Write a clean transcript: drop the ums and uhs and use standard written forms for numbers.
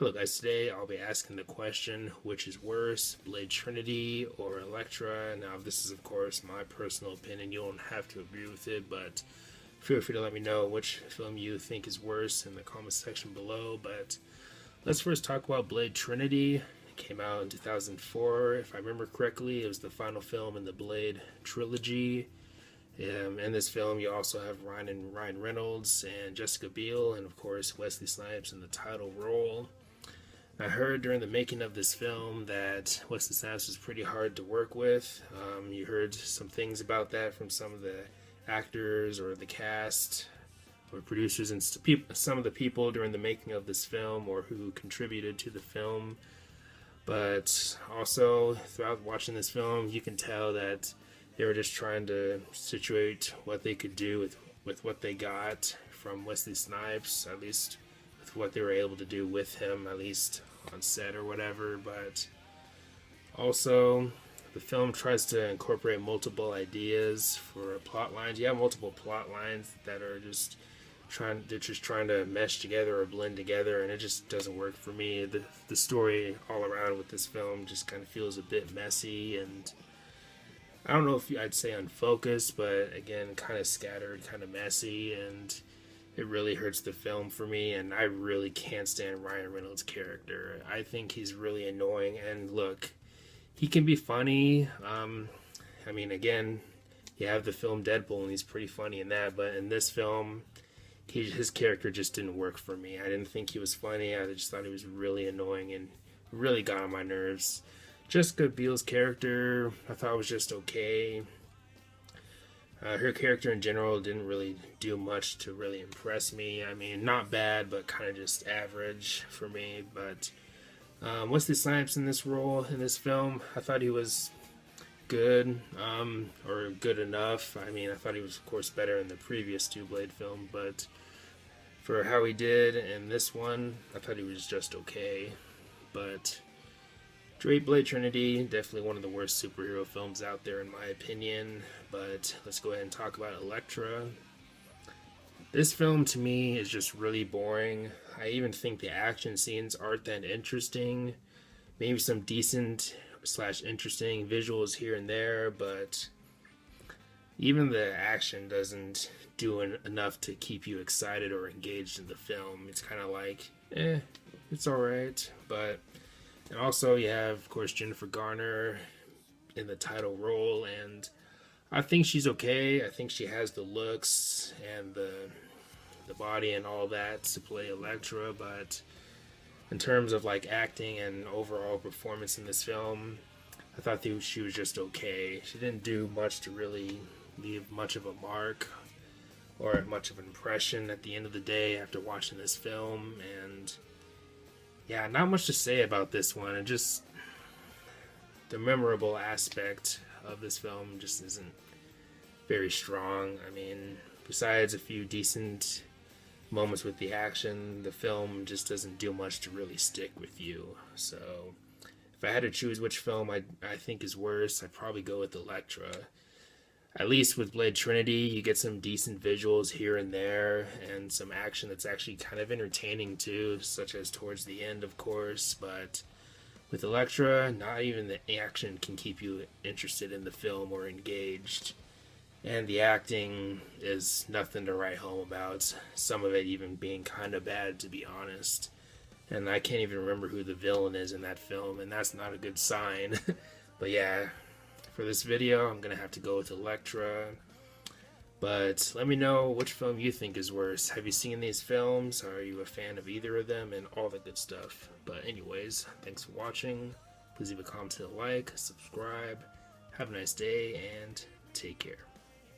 Hello guys, today I'll be asking the question, which is worse, Blade Trinity or Elektra? Now this is of course my personal opinion, you don't have to agree with it, but feel free to let me know which film you think is worse in the comment section below. But let's first talk about Blade Trinity. It came out in 2004, if I remember correctly. It was the final film in the Blade trilogy. In this film, you also have Ryan Reynolds and Jessica Biel, and of course Wesley Snipes in the title role. I heard during the making of this film that Wesley Snipes was pretty hard to work with. You heard some things about that from some of the actors or the cast or producers and some of the people during the making of this film or who contributed to the film. But also, throughout watching this film, you can tell that they were just trying to situate what they could do with what they got from Wesley Snipes, at least with what they were able to do with him, at least on set or whatever. But also, the film tries to incorporate multiple ideas for plot lines. You have multiple plot lines that are just trying to mesh together or blend together, and it just doesn't work for me. The story all around with this film just kind of feels a bit messy, and I don't know if I'd say unfocused, but again, kind of scattered, kind of messy, and it really hurts the film for me. And I really can't stand Ryan Reynolds' character. I think he's really annoying, and look, he can be funny. Again, you have the film Deadpool, and he's pretty funny in that, but in this film, his character just didn't work for me. I didn't think he was funny. I just thought he was really annoying and really got on my nerves. Jessica Biel's character, I thought was just okay. Her character in general didn't really do much to really impress me. I mean, not bad, but kind of just average for me. But Wesley Snipes in this role, in this film, I thought he was good, or good enough. I mean, I thought he was, of course, better in the previous two Blade film, but for how he did in this one, I thought he was just okay. But Blade Trinity, definitely one of the worst superhero films out there in my opinion. But let's go ahead and talk about Elektra. This film to me is just really boring. I even think the action scenes aren't that interesting. Maybe some decent / interesting visuals here and there, but even the action doesn't do enough to keep you excited or engaged in the film. It's kind of like, it's alright. And also you have, of course, Jennifer Garner in the title role, and I think she's okay. I think she has the looks and the body and all that to play Elektra, but in terms of like acting and overall performance in this film, I thought she was just okay. She didn't do much to really leave much of a mark or much of an impression at the end of the day after watching this film. And yeah, not much to say about this one. It just, the memorable aspect of this film just isn't very strong. I mean, besides a few decent moments with the action, the film just doesn't do much to really stick with you. So if I had to choose which film I think is worse, I'd probably go with Elektra. At least with Blade Trinity, you get some decent visuals here and there, and some action that's actually kind of entertaining too, such as towards the end, of course. But with Elektra, not even the action can keep you interested in the film or engaged. And the acting is nothing to write home about, some of it even being kind of bad, to be honest. And I can't even remember who the villain is in that film, and that's not a good sign. But yeah, for this video, I'm going to have to go with Elektra. But let me know which film you think is worse. Have you seen these films? Are you a fan of either of them? And all the good stuff. But anyways, thanks for watching. Please leave a comment, like, subscribe. Have a nice day, and take care.